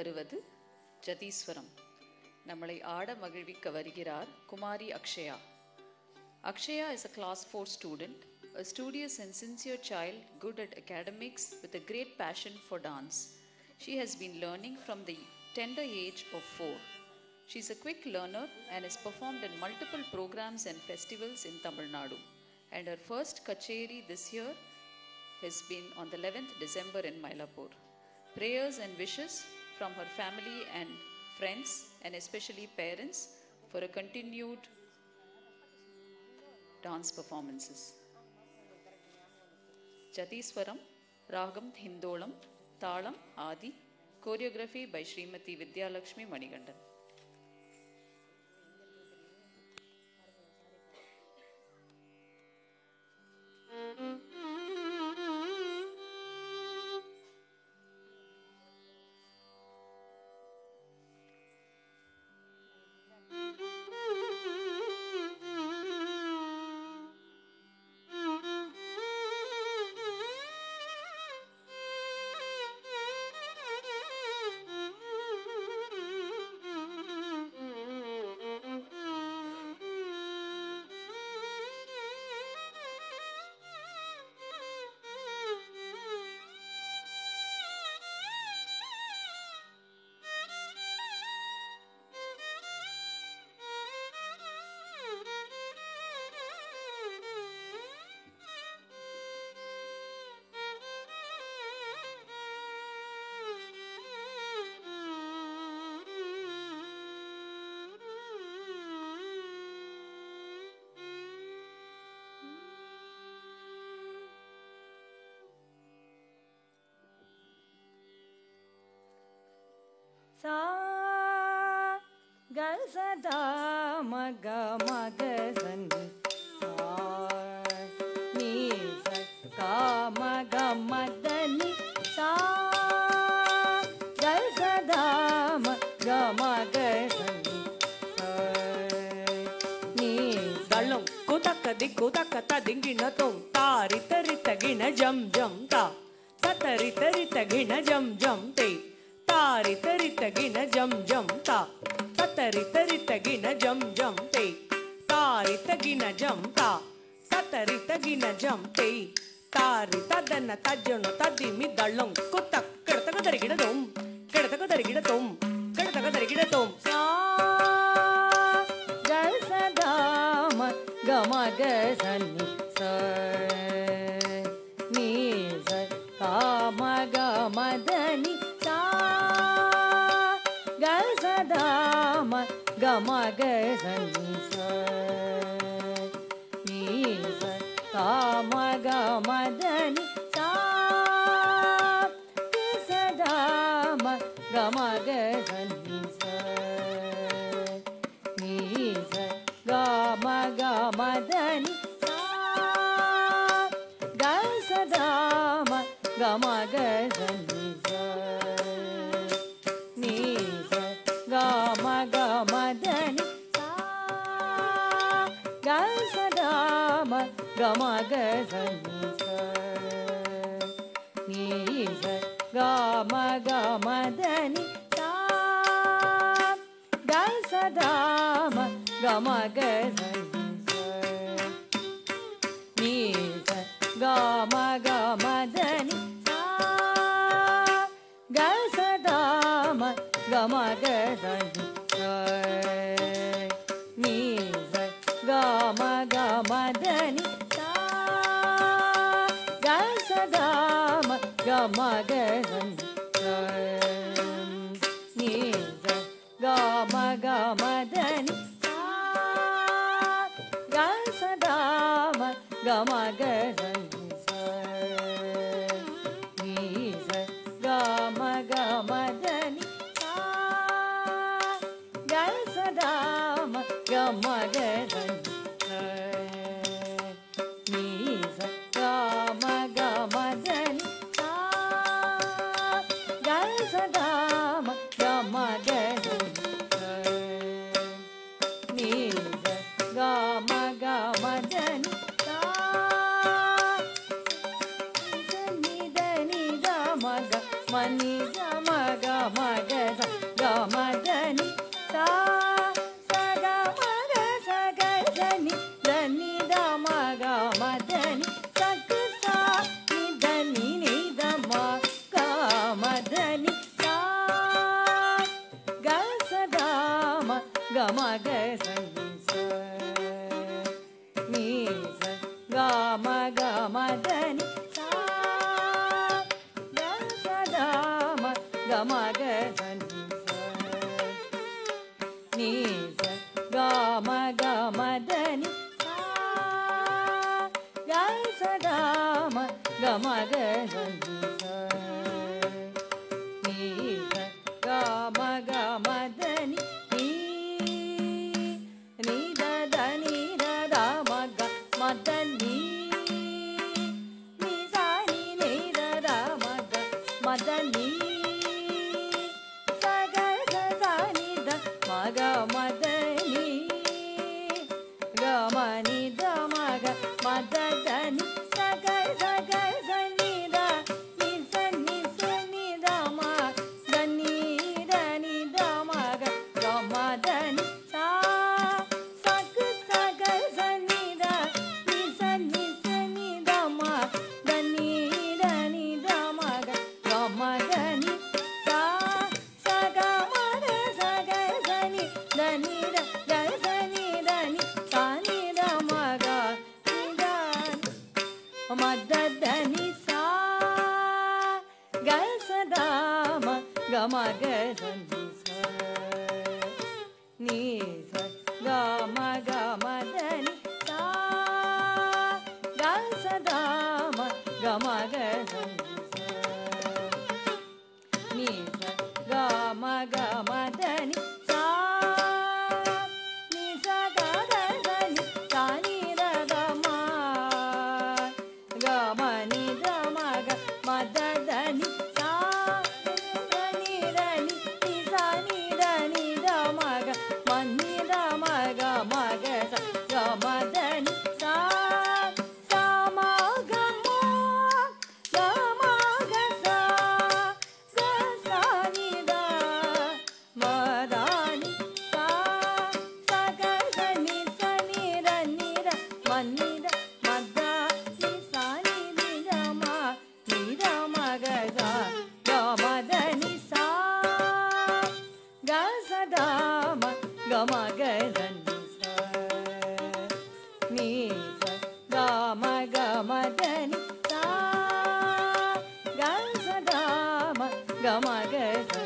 வருவது ஜதீஸ்வரம். நம்மளை ஆட மகிழ்விக்க வருகிறார் குமாரி Akshaya. Akshaya is a class 4 student, a studious and sincere child, good at academics with a great passion for dance. She has been learning from the tender age of 4. She is a quick learner and has performed in multiple programs and festivals in Tamil Nadu. And her first kacheri this year has been on the 11th December in Mylapore. Prayers and wishes from her family and friends and especially parents for a continued dance performances. Jathiswaram, Ragam Hindolam, Thalam Adi, choreography by Srimati Vidyalakshmi Manigandan. sa ga sa da ma ga sa ni sa ga ma da ni sa ga sa da ma ga sa ni dalong kutakka dingina tom tari tari tagina jam jam ta satari tari tagina jam jam te tari tari tagina jam jam ta satari tari tagina jam jam te tari tagina jam ta satari tagina jam te tari tadana tajano tadimi dallong kutak kedataga darigidadom sa ga sa da ma ga ma ga sa ni sa ni sa ka ma ga ma da ni sa ga sa da ma ga ma ga sa ni sa ni sa ka ma ga ma da ni sa ga sa da ma ga ma ga sa ni sa ni sa ga ma da ni sa ga sa da ma ga ma ga sa ni sa ni sa ga ma da ni sa ga sa da ma ga ma ga sa ni sa ni sa ga ma da ni sa ga sa da ma ga ma ga sa ni sa ni sa ga ma da ni sa ga sa da ma ga ma ga sa ni sa ni sa ga ma da ni sa ga sa da ma ga ma ga sa ni sa ni sa ga ma da ni sa ga sa da ma ga ma ga sa ni sa ni sa ga ma da ni sa ga sa da ma ga ma ga sa ni sa ni sa ga ma da ni sa ga sa da ma ga ma ga sa ni sa ni sa ga ma da ni sa சதா ம க ம க சனி ச நீ ச க ம க ம த நி நீ நீ த த நீ த த ம க ம த நீ நீ ச நீ நீ த த ம க ம த நீ ச க ச ச நீ த ம க ம த நீ க ம நீ த ம க ம த த நீ ச க ச க ச நீ த நீ ச நீ ச நீ த ம த நீ த நீ த ம க க ம த நீ சா ச க ச க ச நீ த நீ ச நீ ச நீ த ம த நீ த நீ த ம க க ம த நீ சா ச க ம த ச க ச நீ த நீ த த ச நீ த நீ சா நீ த ம க நீ த ம த த நீ சா க ச த ம க ம க ச நீ ச நீ ச க ம க ம த நீ சா க ச த ம க ம க ச நீ ச நீ ச க ம க ம த நீ சா நீ ச க த த நீ சா நீ த த ம க ம நீ த ம க ம த த நீ சா த நீ த நீ நீ சா நீ த நீ த ம க ம நீ த ம க ம க ச க ம த நீ சா சா ம க ம க ம க சா க சா நீ த ம த நீ சா ச க ச நீ ச நீ த நீ த ம நீ த ம த நீ சா நீ நீ த ம நீ த ம க ச க ம த நீ சா க ச த ம க ம க ச நீ ச நீ ச க ம க ம த நீ சா க ச த ம க ம க ச